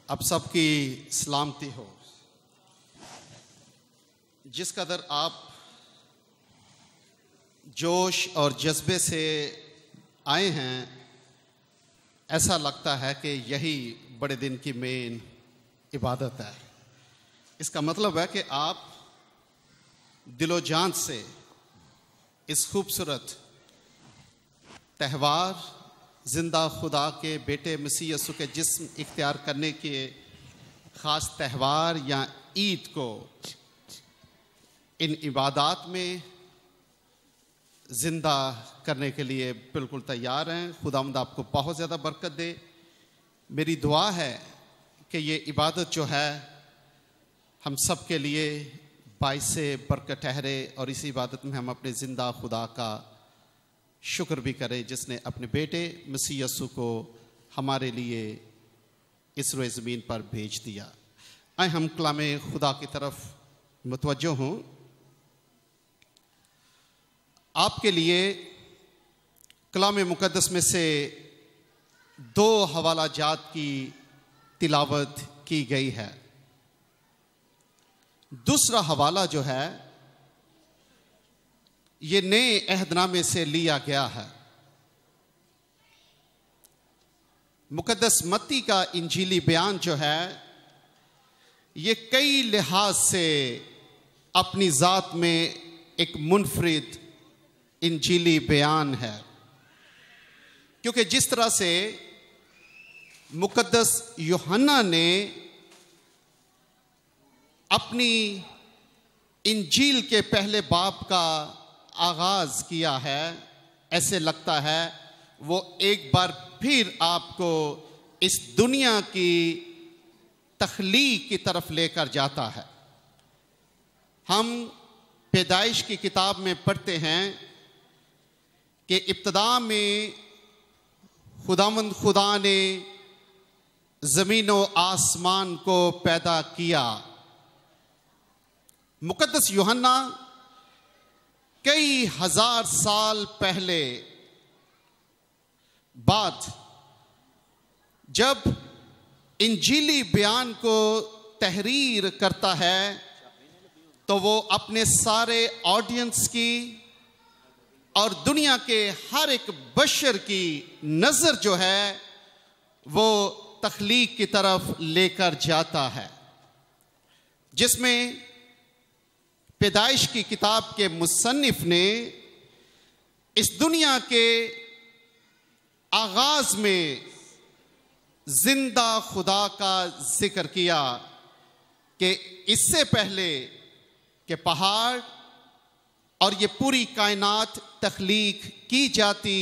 आप सबकी सलामती हो। जिस कदर आप जोश और जज्बे से आए हैं, ऐसा लगता है कि यही बड़े दिन की मेन इबादत है। इसका मतलब है कि आप दिलो जान से इस खूबसूरत त्यौहार जिंदा खुदा के बेटे मसीह यसू के जिस्म इख्तियार करने के ख़ास त्यौहार या ईद को इन इबादात में ज़िंदा करने के लिए बिल्कुल तैयार हैं। खुदावंद आपको बहुत ज़्यादा बरकत दे। मेरी दुआ है कि ये इबादत जो है हम सब के लिए बाइसे बरकत ठहरे और इसी इबादत में हम अपने ज़िंदा खुदा का शुक्र भी करें जिसने अपने बेटे मसीह यसू को हमारे लिए इस रोए ज़मीन पर भेज दिया। आए हम कलामे खुदा की तरफ मुतवज्जो हों। आपके लिए कलामे मुकद्दस में से 2 हवाला जात की तिलावत की गई है। दूसरा हवाला जो है ये नए अहदनामे से लिया गया है। मुकद्दस मत्ती का इंजीली बयान जो है ये कई लिहाज से अपनी ज़ात में एक मुनफरिद इंजीली बयान है, क्योंकि जिस तरह से मुकद्दस यूहन्ना ने अपनी इंजील के पहले बाब का आगाज किया है, ऐसे लगता है वो एक बार फिर आपको इस दुनिया की तख्लीक की तरफ लेकर जाता है। हम पैदाइश की किताब में पढ़ते हैं कि इब्तिदा में खुदावंद खुदा ने ज़मीन व आसमान को पैदा किया। मुकद्दस यूहन्ना कई हजार साल पहले बाद जब इंजीली बयान को तहरीर करता है तो वो अपने सारे ऑडियंस की और दुनिया के हर एक बशर की नज़र जो है वो तख्लीक की तरफ लेकर जाता है, जिसमें पैदाइश की किताब के मुसन्निफ ने इस दुनिया के आगाज में जिंदा खुदा का जिक्र किया कि इससे पहले कि पहाड़ और ये पूरी कायनात तख्लीक की जाती,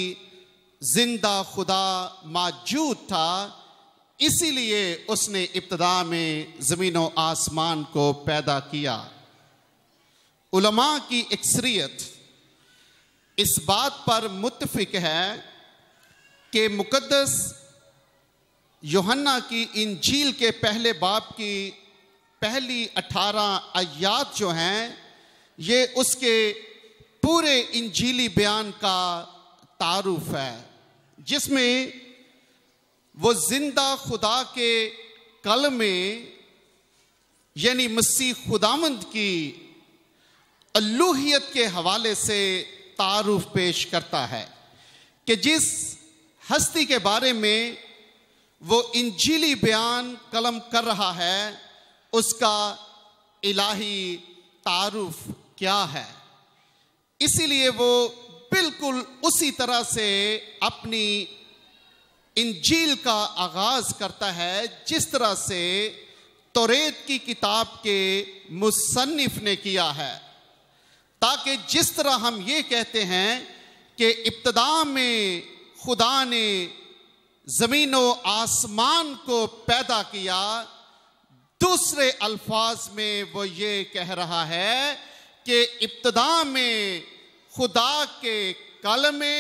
जिंदा खुदा मौजूद था। इसीलिए उसने इब्तिदा में ज़मीन व आसमान को पैदा किया। उलमा की अक्सरियत इस बात पर मुत्तफिक है कि मुकद्दस यूहन्ना की इंजील के पहले बाब की पहली 18 आयात जो हैं ये उसके पूरे इंजीली बयान का तारुफ है, जिसमें वो जिंदा खुदा के कलमे यानी मसीह खुदावंद की अल्लूहियत के हवाले से तारुफ पेश करता है कि जिस हस्ती के बारे में वो इंजीली बयान कलम कर रहा है उसका इलाही तारुफ क्या है। इसीलिए वो बिल्कुल उसी तरह से अपनी इंजील का आगाज करता है जिस तरह से तौरेत की किताब के मुसन्निफ ने किया है, ताकि जिस तरह हम ये कहते हैं कि इब्तिदा में खुदा ने ज़मीन व आसमान को पैदा किया, दूसरे अल्फाज में वो ये कह रहा है कि इब्तिदा में खुदा के कलमे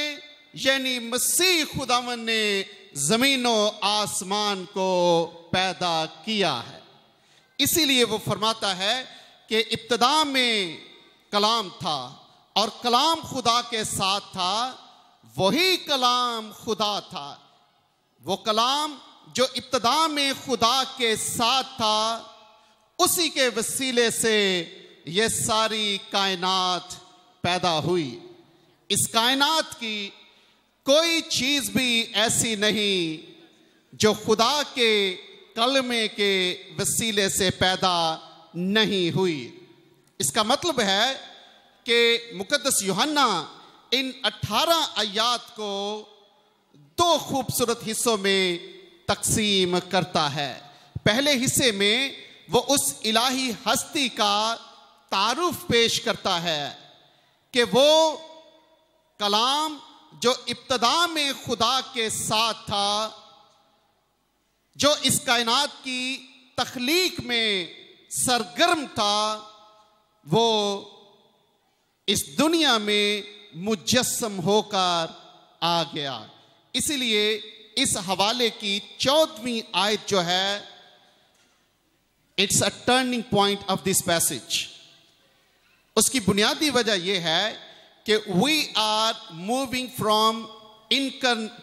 यानी मसीह खुदावन ने ज़मीन व आसमान को पैदा किया है। इसीलिए वो फरमाता है कि इब्तिदा में कलाम था और कलाम खुदा के साथ था, वही कलाम खुदा था, वो कलाम जो इब्तिदा में खुदा के साथ था, उसी के वसीले से ये सारी कायनात पैदा हुई। इस कायनात की कोई चीज भी ऐसी नहीं जो खुदा के कलमे के वसीले से पैदा नहीं हुई। इसका मतलब है कि मुकद्दस यूहन्ना इन 18 आयात को 2 खूबसूरत हिस्सों में तकसीम करता है। पहले हिस्से में वो उस इलाही हस्ती का तारुफ पेश करता है कि वो कलाम जो इब्तिदा में खुदा के साथ था, जो इस कायनात की तख्लीक में सरगर्म था, वो इस दुनिया में मुजस्सम होकर आ गया। इसलिए इस हवाले की 14वीं आयत जो है, it's a turning point of this passage. उसकी बुनियादी वजह यह है कि we are moving from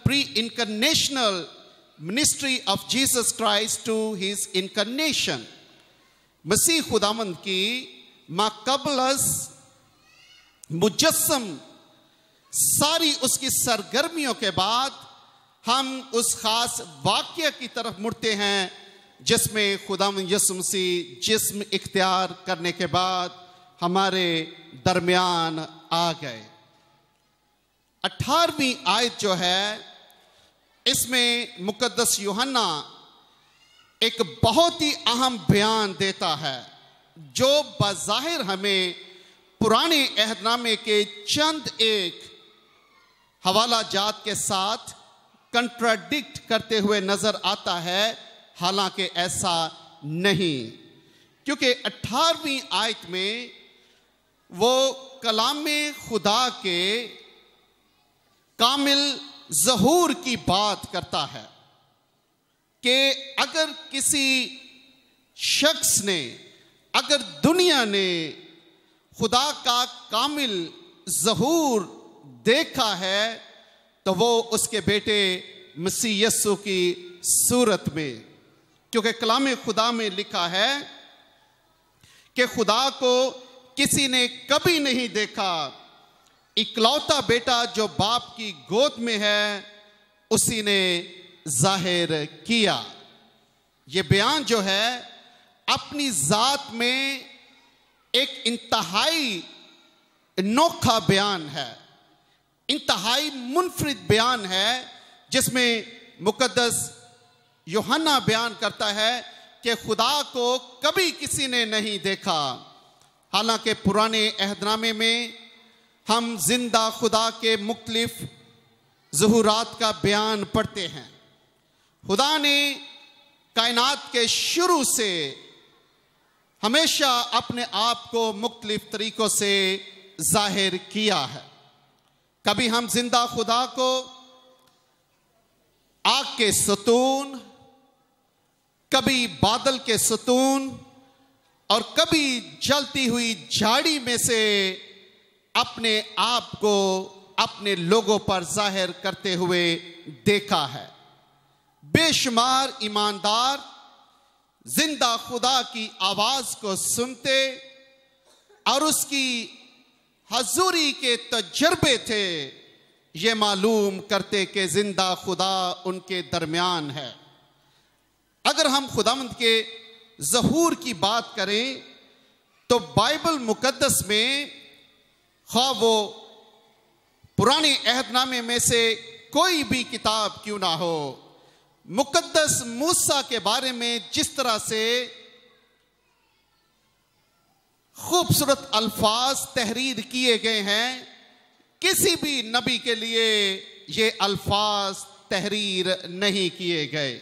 pre incarnational ministry of Jesus Christ to his incarnation. मसीह खुदावंद की माकबलस मुजस्सम सारी उसकी सरगर्मियों के बाद हम उस खास वाक़या की तरफ मुड़ते हैं जिसमें खुदावंद यीशु मसीह जिस्म इख्तियार करने के बाद हमारे दरमियान आ गए। 18वीं आयत जो है, इसमें मुकद्दस यूहन्ना एक बहुत ही अहम बयान देता है जो बज़ाहिर हमें पुराने अहदनामे के चंद एक हवाला जात के साथ कंट्राडिक्ट करते हुए नजर आता है। हालांकि ऐसा नहीं, क्योंकि 18वीं आयत में वो कलामे खुदा के कामिल ज़हूर की बात करता है कि अगर किसी शख्स ने, अगर दुनिया ने खुदा का कामिल ज़हूर देखा है तो वो उसके बेटे मसीह यस्सु की सूरत में। क्योंकि कलामे खुदा में लिखा है कि खुदा को किसी ने कभी नहीं देखा, इकलौता बेटा जो बाप की गोद में है उसी ने जाहिर किया। ये बयान जो है अपनी जात में एक इंतहाई अनोखा बयान है, इंतहाई मुनफरिद बयान है, जिसमें मुकद्दस यूहन्ना बयान करता है कि खुदा को कभी किसी ने नहीं देखा। हालांकि पुराने अहदनामे में हम जिंदा खुदा के मुख्तलिफ ज़ुहूरात का बयान पढ़ते हैं। खुदा ने कायनात के शुरू से हमेशा अपने आप को मुख्तलिफ तरीकों से जाहिर किया है। कभी हम जिंदा खुदा को आग के सतून, कभी बादल के सतून और कभी जलती हुई झाड़ी में से अपने आप को अपने लोगों पर जाहिर करते हुए देखा है। बेशुमार ईमानदार जिंदा खुदा की आवाज को सुनते और उसकी हजूरी के तजर्बे थे, ये मालूम करते कि जिंदा खुदा उनके दरमियान है। अगर हम खुदावंद के ज़हूर की बात करें तो बाइबल मुकद्दस में ख्वाह वो पुराने अहदनामे में से कोई भी किताब क्यों ना हो, मुकद्दस मूसा के बारे में जिस तरह से खूबसूरत अल्फाज तहरीर किए गए हैं, किसी भी नबी के लिए ये अल्फाज तहरीर नहीं किए गए।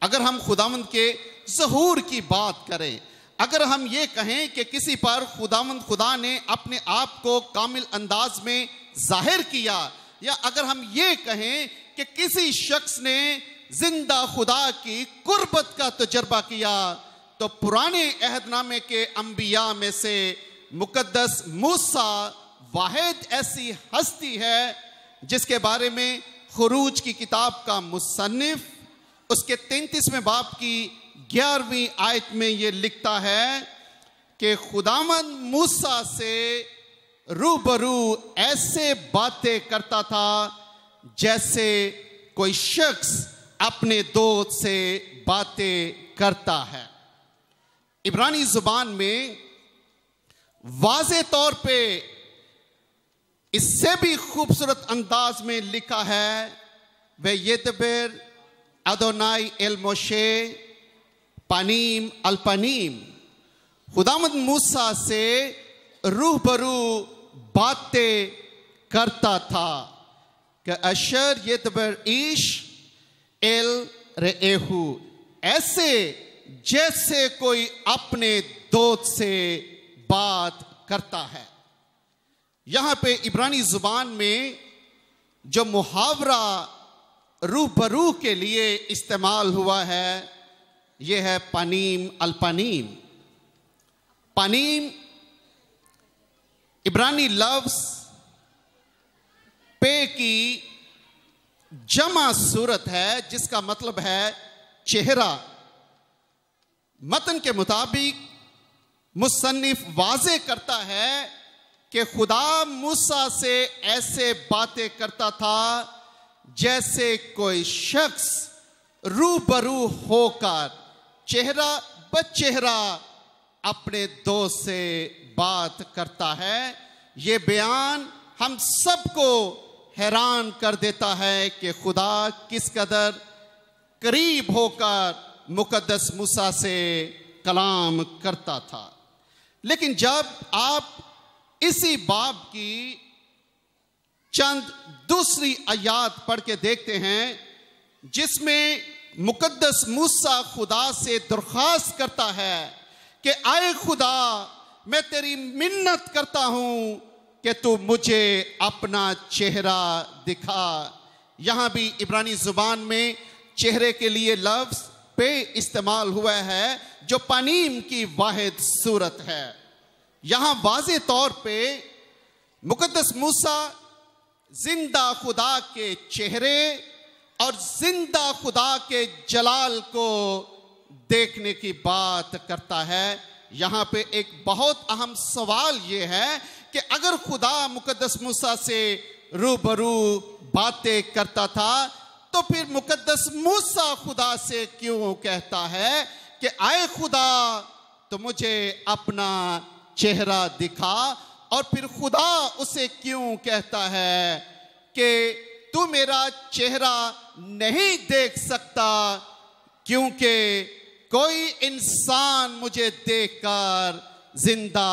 अगर हम खुदावंद के ज़हूर की बात करें, अगर हम ये कहें कि किसी पर खुदा ने अपने आप को कामिल अंदाज में जाहिर किया, या अगर हम ये कहें कि किसी शख्स ने जिंदा खुदा की कुर्बत का तजर्बा किया, तो पुराने अहदनामे के अंबिया में से मुकद्दस मूसा वाहिद ऐसी हस्ती है जिसके बारे में खुरूज की किताब का मुसन्निफ उसके 33वें बाब की 11वीं आयत में यह लिखता है कि खुदावंद मूसा से रूबरू ऐसे बातें करता था जैसे कोई शख्स अपने दोस्त से बातें करता है। इब्रानी जुबान में वाज़े तौर पे इससे भी खूबसूरत अंदाज में लिखा है, वे यदबिर अदोनाई एल मोशे पनीम अल्पनीम। खुदावंद मूसा से रूबरू बातें करता था कि अशर यदबिर ईश एल रेहू, ऐसे जैसे कोई अपने दोस्त से बात करता है। यहां पे इब्रानी जुबान में जो मुहावरा रूबरू के लिए इस्तेमाल हुआ है यह है पनीम अल्पनीम। पनीम इब्रानी लफ्ज पे की जमा सूरत है जिसका मतलब है चेहरा। मतन के मुताबिक मुसन्निफ वाज़े करता है कि खुदा मूसा से ऐसे बातें करता था जैसे कोई शख्स रूबरू होकर चेहरा ब चेहरा अपने दोस्त से बात करता है। ये बयान हम सबको हैरान कर देता है कि खुदा किस कदर करीब होकर मुकद्दस मूसा से कलाम करता था। लेकिन जब आप इसी बाब की चंद दूसरी आयात पढ़ के देखते हैं जिसमें मुकद्दस मूसा खुदा से दरख्वास्त करता है कि आए खुदा, मैं तेरी मिन्नत करता हूं कि तू मुझे अपना चेहरा दिखा। यहां भी इब्रानी जुबान में चेहरे के लिए लफ्ज पे इस्तेमाल हुआ है जो पनीम की वाहिद सूरत है। यहां वाज़े तौर पे मुकद्दस मूसा जिंदा खुदा के चेहरे और जिंदा खुदा के जलाल को देखने की बात करता है। यहां पे एक बहुत अहम सवाल यह है कि अगर खुदा मुकद्दस मूसा से रूबरू बातें करता था तो फिर मुकद्दस मूसा खुदा से क्यों कहता है कि आए खुदा, तो मुझे अपना चेहरा दिखा, और फिर खुदा उसे क्यों कहता है कि तू मेरा चेहरा नहीं देख सकता क्योंकि कोई इंसान मुझे देखकर जिंदा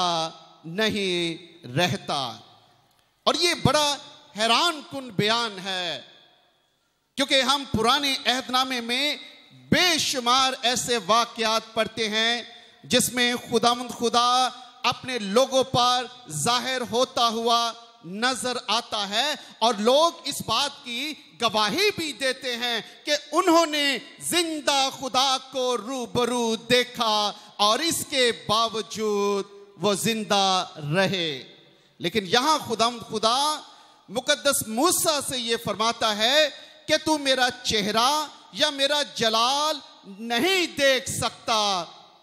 नहीं रहता। और ये बड़ा हैरान कुन बयान है क्योंकि हम पुराने अहदनामे में बेशुमार ऐसे वाक़यात पढ़ते हैं जिसमें खुदावंद खुदा अपने लोगों पर जाहिर होता हुआ नजर आता है और लोग इस बात की गवाही भी देते हैं कि उन्होंने जिंदा खुदा को रूबरू देखा और इसके बावजूद वो जिंदा रहे। लेकिन यहां खुदा मुकद्दस मूसा से ये फरमाता है कि तू मेरा चेहरा या मेरा जलाल नहीं देख सकता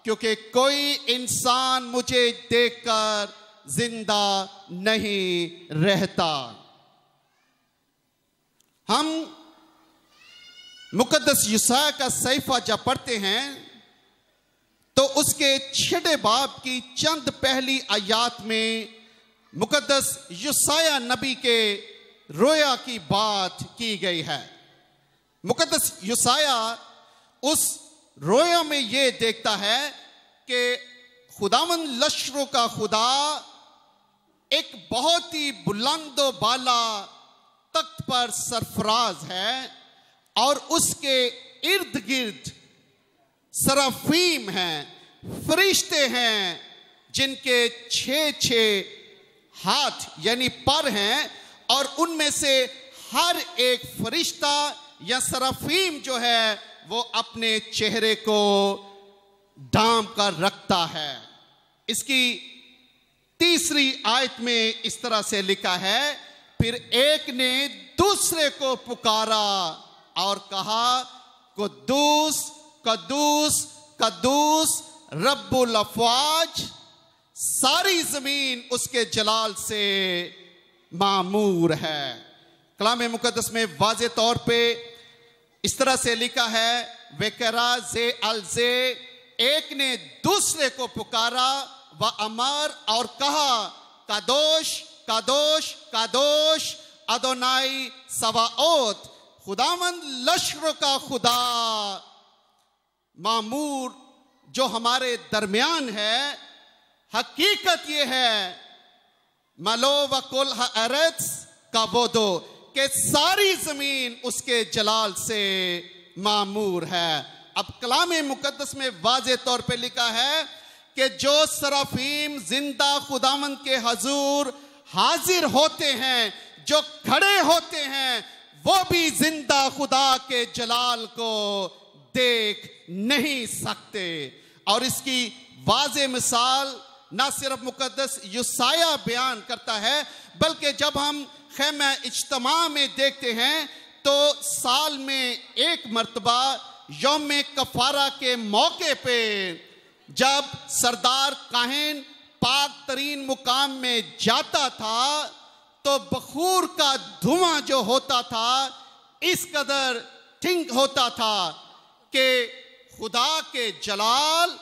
क्योंकि कोई इंसान मुझे देखकर जिंदा नहीं रहता। हम मुकद्दस यशायाह का सहीफा जब पढ़ते हैं तो उसके 6 बाब की चंद पहली आयात में मुकद्दस यशायाह नबी के रोया की बात की गई है। मुकद्दस यशायाह उस रोया में यह देखता है कि खुदावंद लश्करों का खुदा एक बहुत ही बुलंदो बाला तख्त पर सरफराज है और उसके इर्द गिर्द सराफीम हैं, फरिश्ते हैं जिनके 6 हाथ यानी पर हैं और उनमें से हर एक फरिश्ता या सराफीम जो है वो अपने चेहरे को ढांप कर रखता है। इसकी 3री आयत में इस तरह से लिखा है, फिर एक ने दूसरे को पुकारा और कहा, कुद्दूस कद्दूस कद्दूस रब्बुल अफवाज, सारी जमीन उसके जलाल से मामूर है। कलाम मुकद्दस में वाज़े तौर पे इस तरह से लिखा है, वेकरा जे अलजे, एक ने दूसरे को पुकारा, व अमर और कहा, कादोश कादोश कादोश अदोनाई सवाओत, खुदावंद लश्करों का खुदा मामूर जो हमारे दरमियान है। हकीकत ये है मलो व कुल अरत्स का वो दो कि सारी जमीन उसके जलाल से मामूर है। अब कलाम मुकद्दस में वाज़े तौर पे लिखा है कि जो सराफीम जिंदा खुदावंद के हजूर हाजिर होते हैं, जो खड़े होते हैं, वो भी जिंदा खुदा के जलाल को देख नहीं सकते। और इसकी वाज़े मिसाल ना सिर्फ मुकद्दस युसाया बयान करता है, बल्कि जब हम खैमा इज्तिमा में देखते हैं तो साल में एक मर्तबा यौम कफारा के मौके पे जब सरदार काहिन पाक तरीन मुकाम में जाता था तो बखूर का धुआं जो होता था इस कदर ठिंक होता था कि खुदा के जलाल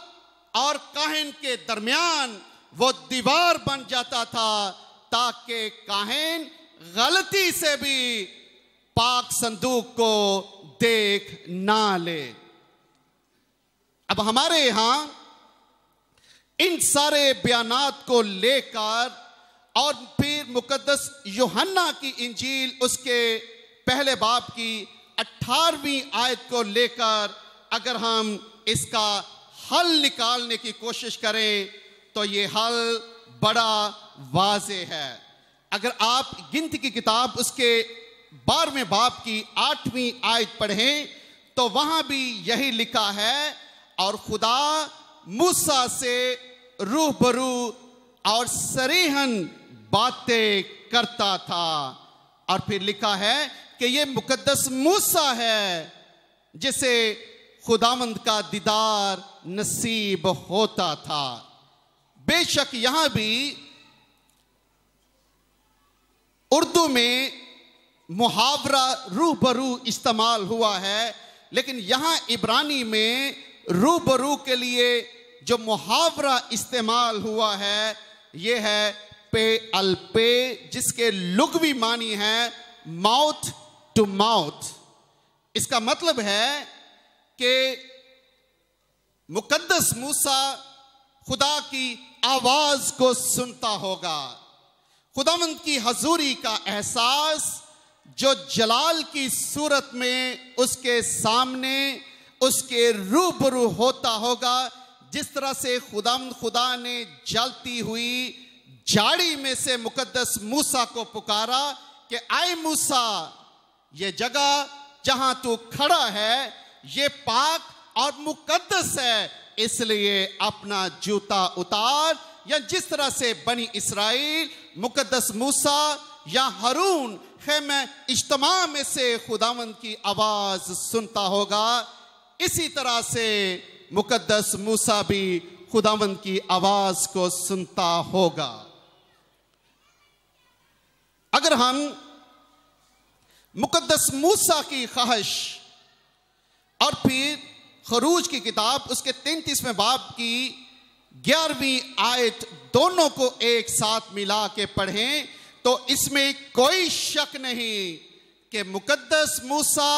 और काहिन के दरमियान वो दीवार बन जाता था, ताकि काहिन गलती से भी पाक संदूक को देख ना ले। अब हमारे यहां इन सारे बयानात को लेकर और फिर मुकद्दस यूहन्ना की इंजील उसके पहले बाब की 18वीं आयत को लेकर अगर हम इसका हल निकालने की कोशिश करें तो ये हल बड़ा वाज़े है। अगर आप गिनती की किताब उसके 12वें बाब की 8वीं आयत पढ़ें तो वहां भी यही लिखा है, और खुदा मूसा से रूबरू और सरीहन बातें करता था। और फिर लिखा है कि ये मुकद्दस मूसा है जिसे खुदावंद का दीदार नसीब होता था। बेशक यहां भी उर्दू में मुहावरा रूबरू इस्तेमाल हुआ है, लेकिन यहां इब्रानी में रूबरू के लिए जो मुहावरा इस्तेमाल हुआ है यह है पे अल पे, जिसके लुगवी मानी है माउथ टू माउथ। इसका मतलब है कि मुकद्दस मूसा खुदा की आवाज को सुनता होगा, खुदावंद की हजूरी का एहसास जो जलाल की सूरत में उसके सामने उसके रूबरू होता होगा। जिस तरह से खुदा ने जलती हुई झाड़ी में से मुकद्दस मूसा को पुकारा कि आए मूसा, ये जगह जहां तू खड़ा है ये पाक और मुकद्दस है, इसलिए अपना जूता उतार। या जिस तरह से बनी इस्राइल मुकद्दस मूसा या हारून खैमे इज्तिमा में से खुदावंद की आवाज सुनता होगा, इसी तरह से मुकद्दस मूसा भी खुदावंद की आवाज को सुनता होगा। अगर हम मुकद्दस मूसा की ख्वाहिश और फिर खरूज की किताब उसके 33वें बाब की 11वीं आयत दोनों को एक साथ मिला के पढ़ें तो इसमें कोई शक नहीं कि मुकद्दस मूसा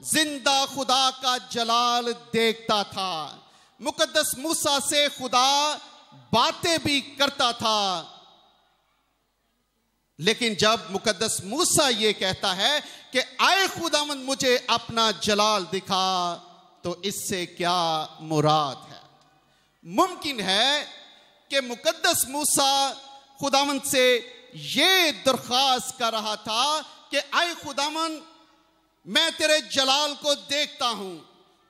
जिंदा खुदा का जलाल देखता था। मुकद्दस मूसा से खुदा बातें भी करता था, लेकिन जब मुकद्दस मूसा ये कहता है कि आए खुदावंद मुझे अपना जलाल दिखा, तो इससे क्या मुराद है? मुमकिन है कि मुकद्दस मूसा खुदावंद से ये दरख्वास्त कर रहा था कि आए खुदावंद मैं तेरे जलाल को देखता हूं,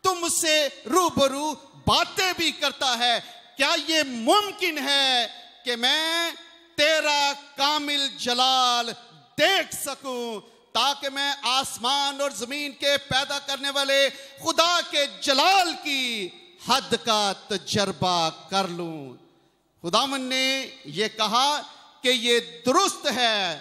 तुम मुझसे रूबरू बातें भी करता है, क्या ये मुमकिन है कि मैं तेरा कामिल जलाल देख सकूं? ताकि मैं आसमान और जमीन के पैदा करने वाले खुदा के जलाल की हद का तजर्बा कर लूं। खुदावन ने यह कहा कि ये दुरुस्त है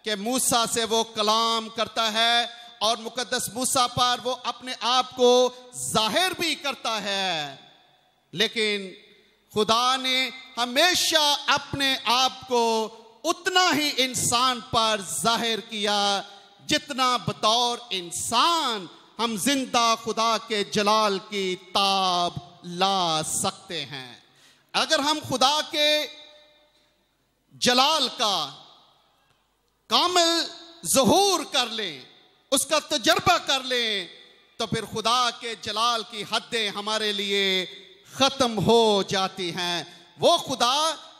कि मूसा से वो कलाम करता है और मुकद्दस मूसा पर वो अपने आप को जाहिर भी करता है, लेकिन खुदा ने हमेशा अपने आप को उतना ही इंसान पर जाहिर किया जितना बतौर इंसान हम जिंदा खुदा के जलाल की ताब ला सकते हैं। अगर हम खुदा के जलाल का कामिल ज़हूर कर लें, उसका तजर्बा कर लें, तो फिर खुदा के जलाल की हदें हमारे लिए खत्म हो जाती हैं। वो खुदा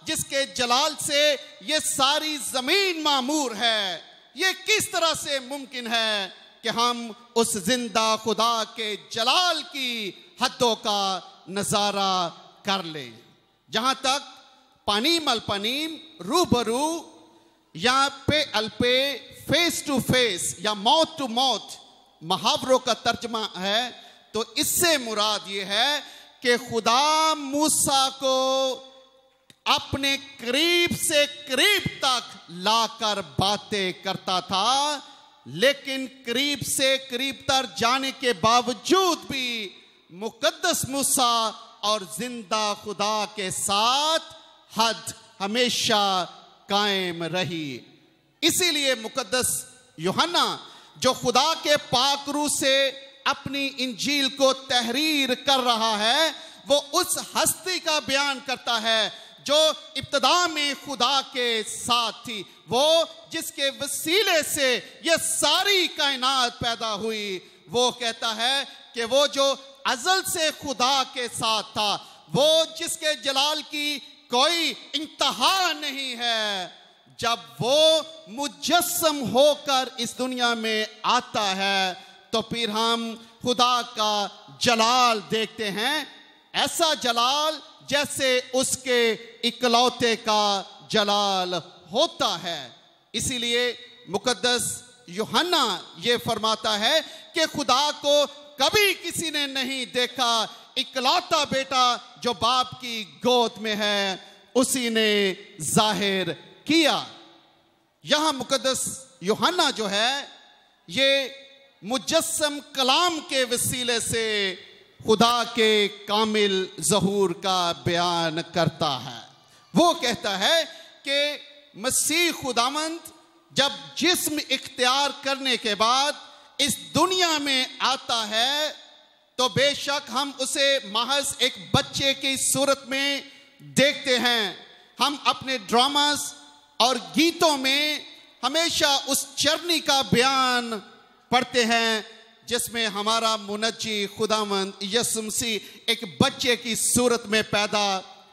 जिसके जलाल से ये सारी जमीन मामूर है, ये किस तरह से मुमकिन है कि हम उस जिंदा खुदा के जलाल की हदों का नजारा कर लें। जहां तक पानीम अलपनीम, रूबरू या पे अलपे, फेस टू फेस या मौत टू मौत मुहावरों का तर्जमा है, तो इससे मुराद ये है कि खुदा मूसा को अपने करीब से करीब तक लाकर बातें करता था, लेकिन करीब से करीब तक जाने के बावजूद भी मुकद्दस मूसा और जिंदा खुदा के साथ हद हमेशा कायम रही। इसीलिए मुकद्दस यूहन्ना जो खुदा के पाक रूह से अपनी इंजील को तहरीर कर रहा है, वो उस हस्ती का बयान करता है जो इब्तिदा में खुदा के साथ थी, वो जिसके वसीले से ये सारी कायनात पैदा हुई। वो कहता है कि वो जो अज़ल से खुदा के साथ था, वो जिसके जलाल की कोई इंतहा नहीं है, जब वो मुजस्सम होकर इस दुनिया में आता है तो फिर हम खुदा का जलाल देखते हैं, ऐसा जलाल जैसे उसके इकलौते का जलाल होता है। इसीलिए मुकद्दस यूहन्ना ये फरमाता है कि खुदा को कभी किसी ने नहीं देखा, इकलौता बेटा जो बाप की गोद में है उसी ने जाहिर किया। यहां मुकद्दस यूहन्ना जो है ये मुजस्सम कलाम के वसीले से खुदा के कामिल ज़हूर का बयान करता है। वो कहता है कि मसीह खुदावंद जब जिस्म इख्तियार करने के बाद इस दुनिया में आता है तो बेशक हम उसे महज एक बच्चे की सूरत में देखते हैं। हम अपने ड्रामास और गीतों में हमेशा उस चरनी का बयान पढ़ते हैं जिसमें हमारा मुनज्जी खुदावंद यीशु मसीह एक बच्चे की सूरत में पैदा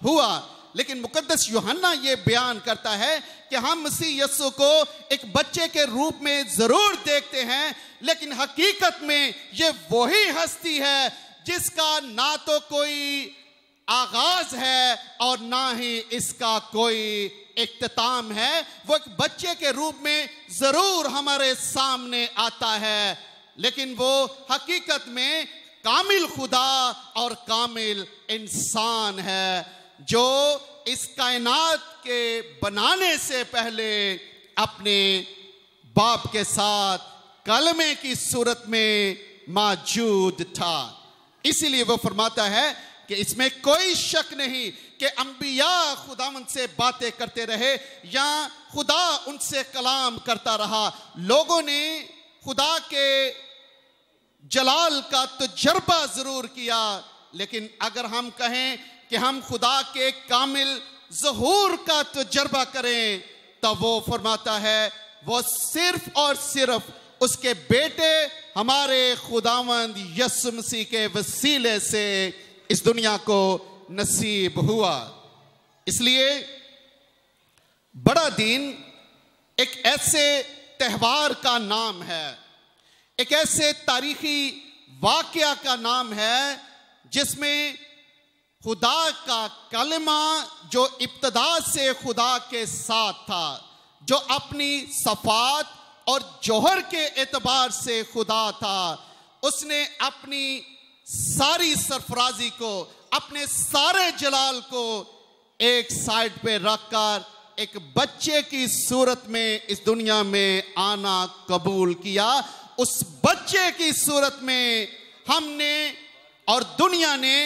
हुआ। लेकिन मुकद्दस यूहन्ना ये बयान करता है कि हम मसीह यीशु को एक बच्चे के रूप में जरूर देखते हैं, लेकिन हकीकत में ये वही हस्ती है जिसका ना तो कोई आगाज है और ना ही इसका कोई इख्तिताम है। वो एक बच्चे के रूप में जरूर हमारे सामने आता है, लेकिन वो हकीकत में कामिल खुदा और कामिल इंसान है जो इस कायनात के बनाने से पहले अपने बाप के साथ कलमे की सूरत में मौजूद था। इसीलिए वो फरमाता है कि इसमें कोई शक नहीं कि अंबिया खुदावंद से बातें करते रहे या खुदा उनसे कलाम करता रहा। लोगों ने खुदा के जलाल का तजर्बा जरूर किया, लेकिन अगर हम कहें कि हम खुदा के कामिल ज़हूर का तजर्बा करें तो वो फरमाता है वो सिर्फ और सिर्फ उसके बेटे हमारे खुदावंद यीशु मसीह के वसीले से इस दुनिया को नसीब हुआ। इसलिए बड़ा दिन एक ऐसे त्यौहार का नाम है, एक ऐसे तारीखी वाकया का नाम है जिसमें खुदा का कलमा जो इब्तिदा से खुदा के साथ था, जो अपनी सफात और जौहर के एतबार से खुदा था। उसने अपनी सारी सरफराजी को, अपने सारे जलाल को एक साइड पे रखकर एक बच्चे की सूरत में इस दुनिया में आना कबूल किया। उस बच्चे की सूरत में हमने और दुनिया ने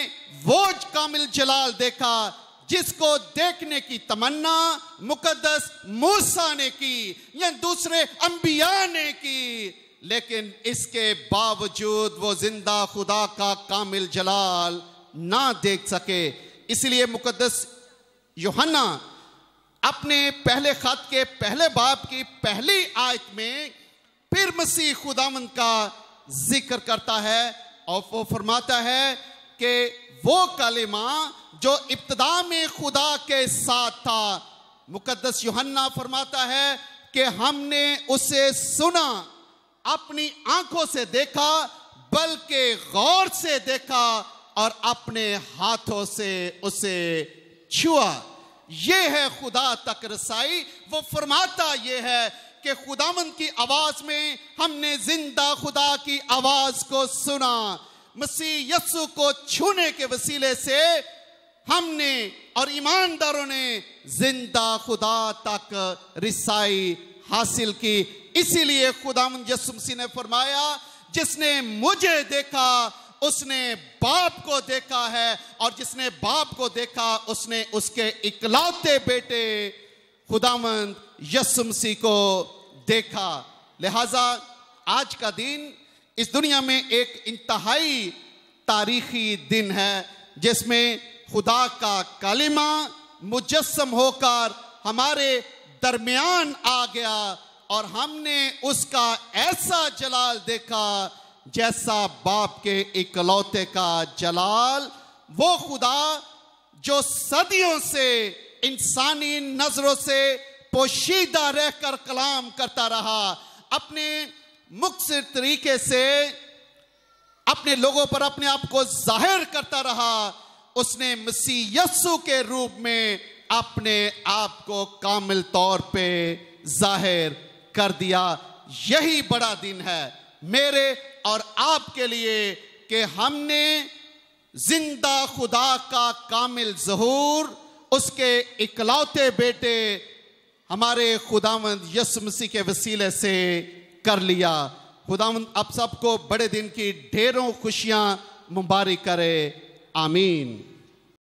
वो कामिल जलाल देखा जिसको देखने की तमन्ना मुकद्दस मूसा ने की या दूसरे अंबिया ने की, लेकिन इसके बावजूद वो जिंदा खुदा का कामिल जलाल ना देख सके। इसलिए मुकद्दस यूहन्ना अपने पहले खत के पहले बाब की पहली आयत में फिर मसीह खुदावंद का जिक्र करता है और वो फरमाता है कि वो कलिमा जो इब्तिदा में खुदा के साथ था। मुकद्दस यूहन्ना फरमाता है कि हमने उसे सुना, अपनी आंखों से देखा, बल्कि गौर से देखा और अपने हाथों से उसे छुआ। ये है खुदा तक रसाई। वो फरमाता ये है कि खुदावंद की आवाज में हमने जिंदा खुदा की आवाज को सुना। मसीह यस्सु को छूने के वसीले से हमने और ईमानदारों ने जिंदा खुदा तक रिसाई हासिल की। इसीलिए खुदावंद यस्सु मसीह ने फरमाया, जिसने मुझे देखा उसने बाप को देखा है, और जिसने बाप को देखा उसने उसके इकलौते बेटे खुदावंद यस्सु मसीह को देखा। लिहाजा आज का दिन इस दुनिया में एक इंतहाई तारीखी दिन है जिसमें खुदा का कलिमा मुजस्सम होकर हमारे दरमियान आ गया और हमने उसका ऐसा जलाल देखा जैसा बाप के इकलौते का जलाल। वो खुदा जो सदियों से इंसानी नजरों से पोशीदा रहकर कलाम करता रहा, अपने मुख्तसर तरीके से अपने लोगों पर अपने आप को जाहिर करता रहा, उसने मसीह यस्सु के रूप में अपने आप को कामिल तौर पे जाहिर कर दिया। यही बड़ा दिन है मेरे और आपके लिए कि हमने जिंदा खुदा का कामिल ज़हूर, उसके इकलौते बेटे हमारे खुदावंद यस्सु मसीह के वसीले से कर लिया। खुदावंद आप सबको बड़े दिन की ढेरों खुशियां मुबारक करे। आमीन।